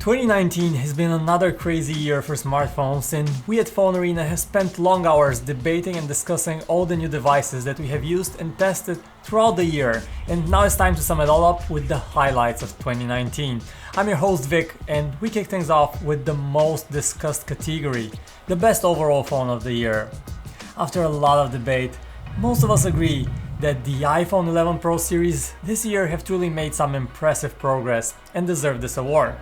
2019 has been another crazy year for smartphones, and we at PhoneArena have spent long hours debating and discussing all the new devices that we have used and tested throughout the year, and now it's time to sum it all up with the highlights of 2019. I'm your host Vic, and we kick things off with the most discussed category, the best overall phone of the year. After a lot of debate, most of us agree that the iPhone 11 Pro series this year have truly made some impressive progress and deserve this award.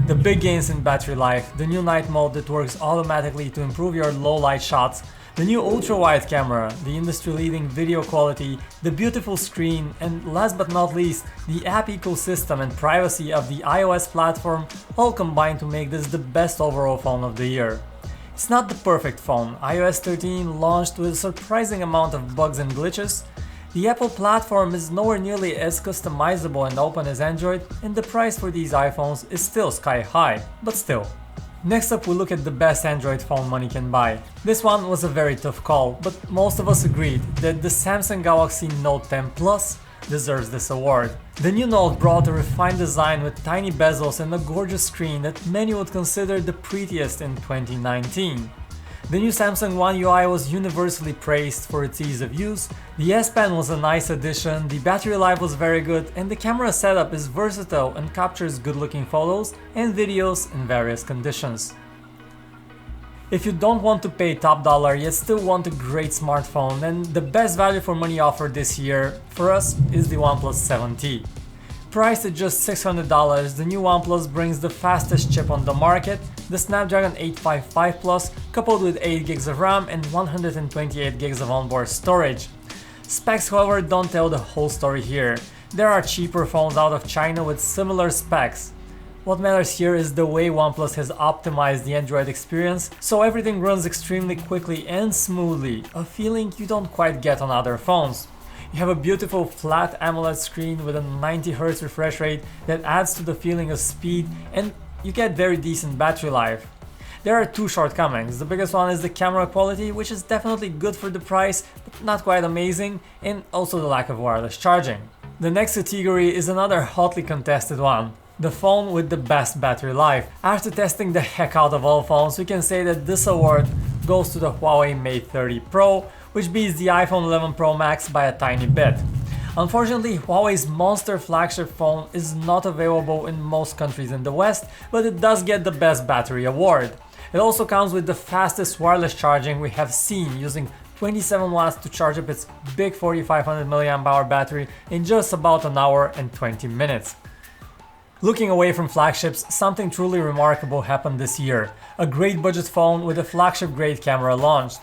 The big gains in battery life, the new night mode that works automatically to improve your low light shots, the new ultra-wide camera, the industry-leading video quality, the beautiful screen, and last but not least, the app ecosystem and privacy of the iOS platform all combine to make this the best overall phone of the year. It's not the perfect phone. iOS 13 launched with a surprising amount of bugs and glitches. The Apple platform is nowhere nearly as customizable and open as Android, and the price for these iPhones is still sky high, but still. Next up, we look at the best Android phone money can buy. This one was a very tough call, but most of us agreed that the Samsung Galaxy Note 10 Plus deserves this award. The new Note brought a refined design with tiny bezels and a gorgeous screen that many would consider the prettiest in 2019. The new Samsung One UI was universally praised for its ease of use, the S Pen was a nice addition, the battery life was very good, and the camera setup is versatile and captures good-looking photos and videos in various conditions. If you don't want to pay top dollar yet still want a great smartphone, then the best value for money offer this year for us is the OnePlus 7T. Priced at just $600, the new OnePlus brings the fastest chip on the market, the Snapdragon 855 Plus, coupled with 8GB of RAM and 128GB of onboard storage. Specs, however, don't tell the whole story here. There are cheaper phones out of China with similar specs. What matters here is the way OnePlus has optimized the Android experience, so everything runs extremely quickly and smoothly, a feeling you don't quite get on other phones. You have a beautiful flat AMOLED screen with a 90Hz refresh rate that adds to the feeling of speed, and you get very decent battery life. There are two shortcomings. The biggest one is the camera quality, which is definitely good for the price, but not quite amazing, and also the lack of wireless charging. The next category is another hotly contested one. The phone with the best battery life. After testing the heck out of all phones, we can say that this award goes to the Huawei Mate 30 Pro, which beats the iPhone 11 Pro Max by a tiny bit. Unfortunately, Huawei's monster flagship phone is not available in most countries in the West, but it does get the best battery award. It also comes with the fastest wireless charging we have seen, using 27 watts to charge up its big 4500 mAh battery in just about an hour and 20 minutes. Looking away from flagships, something truly remarkable happened this year. A great budget phone with a flagship grade camera launched.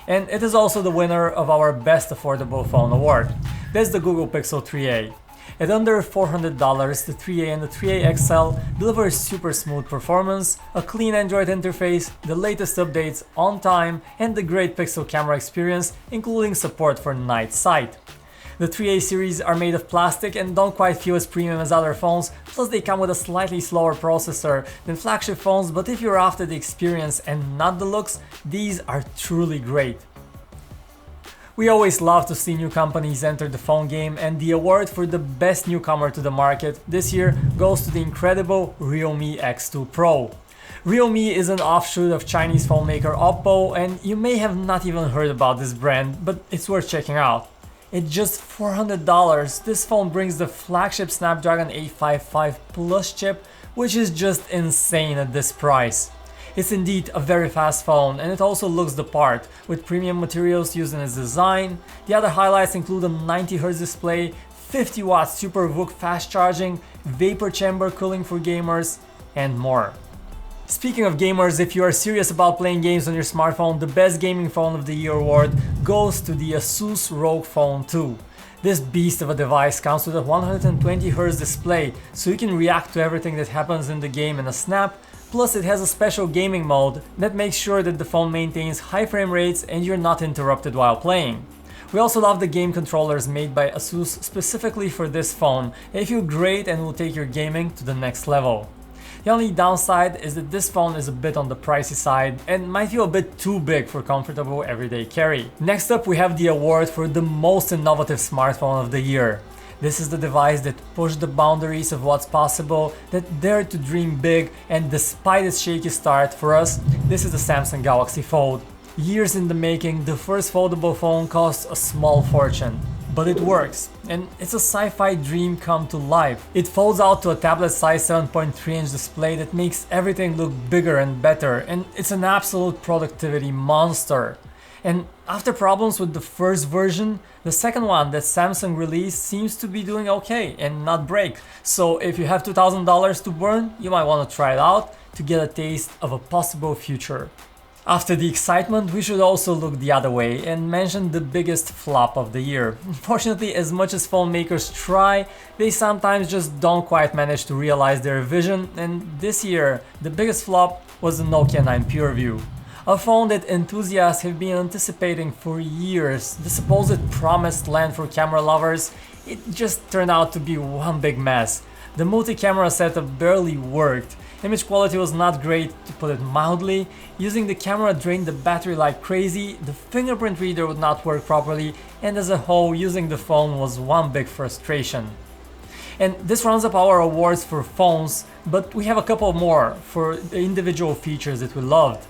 And it is also the winner of our Best Affordable Phone award. That's the Google Pixel 3a. At under $400, the 3a and the 3a XL deliver super smooth performance, a clean Android interface, the latest updates on time, and the great Pixel camera experience, including support for night sight. The 3A series are made of plastic and don't quite feel as premium as other phones, plus they come with a slightly slower processor than flagship phones, but if you're after the experience and not the looks, these are truly great. We always love to see new companies enter the phone game, and the award for the best newcomer to the market this year goes to the incredible Realme X2 Pro. Realme is an offshoot of Chinese phone maker Oppo, and you may have not even heard about this brand, but it's worth checking out. At just $400, this phone brings the flagship Snapdragon 855 Plus chip, which is just insane at this price. It's indeed a very fast phone, and it also looks the part, with premium materials used in its design. The other highlights include a 90Hz display, 50 watt Super VOOC fast charging, vapor chamber cooling for gamers, and more. Speaking of gamers, if you are serious about playing games on your smartphone, the best gaming phone of the year award goes to the Asus ROG Phone 2. This beast of a device comes with a 120Hz display, so you can react to everything that happens in the game in a snap, plus it has a special gaming mode that makes sure that the phone maintains high frame rates and you're not interrupted while playing. We also love the game controllers made by Asus specifically for this phone. They feel great and will take your gaming to the next level. The only downside is that this phone is a bit on the pricey side and might feel a bit too big for comfortable everyday carry. Next up, we have the award for the most innovative smartphone of the year. This is the device that pushed the boundaries of what's possible, that dared to dream big, and despite its shaky start, for us, this is the Samsung Galaxy Fold. Years in the making, the first foldable phone cost a small fortune. But it works, and it's a sci-fi dream come to life. It folds out to a tablet-sized 7.3-inch display that makes everything look bigger and better, and it's an absolute productivity monster. And after problems with the first version, the second one that Samsung released seems to be doing okay and not break. So if you have $2,000 to burn, you might want to try it out to get a taste of a possible future. After the excitement, we should also look the other way and mention the biggest flop of the year. Unfortunately, as much as phone makers try, they sometimes just don't quite manage to realize their vision, and this year, the biggest flop was the Nokia 9 PureView. A phone that enthusiasts have been anticipating for years, the supposed promised land for camera lovers, it just turned out to be one big mess. The multi-camera setup barely worked. Image quality was not great, to put it mildly. Using the camera drained the battery like crazy, the fingerprint reader would not work properly, and as a whole, using the phone was one big frustration. And this rounds up our awards for phones, but we have a couple more for the individual features that we loved.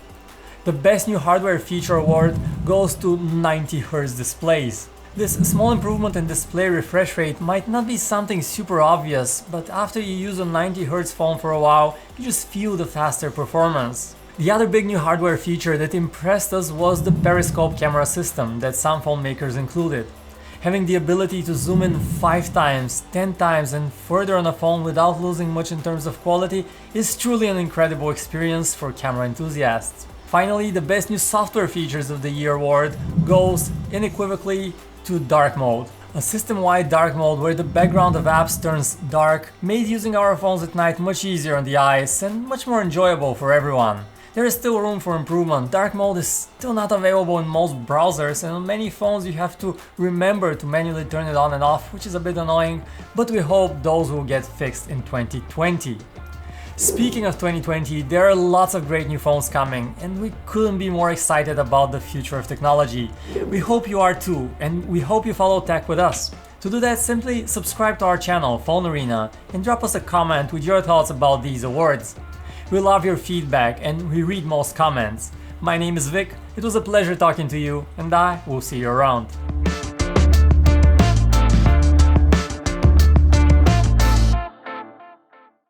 The best new hardware feature award goes to 90 Hz displays. This small improvement in display refresh rate might not be something super obvious, but after you use a 90 Hz phone for a while, you just feel the faster performance. The other big new hardware feature that impressed us was the Periscope camera system that some phone makers included. Having the ability to zoom in 5 times, 10 times and further on a phone without losing much in terms of quality is truly an incredible experience for camera enthusiasts. Finally, the best new software features of the year award goes unequivocally to dark mode. A system-wide dark mode where the background of apps turns dark made using our phones at night much easier on the eyes and much more enjoyable for everyone. There is still room for improvement. Dark mode is still not available in most browsers, and on many phones you have to remember to manually turn it on and off, which is a bit annoying, but we hope those will get fixed in 2020. Speaking of 2020, there are lots of great new phones coming, and we couldn't be more excited about the future of technology. We hope you are too, and we hope you follow tech with us. To do that, simply subscribe to our channel, PhoneArena, and drop us a comment with your thoughts about these awards. We love your feedback, and we read most comments. My name is Vic, it was a pleasure talking to you, and I will see you around.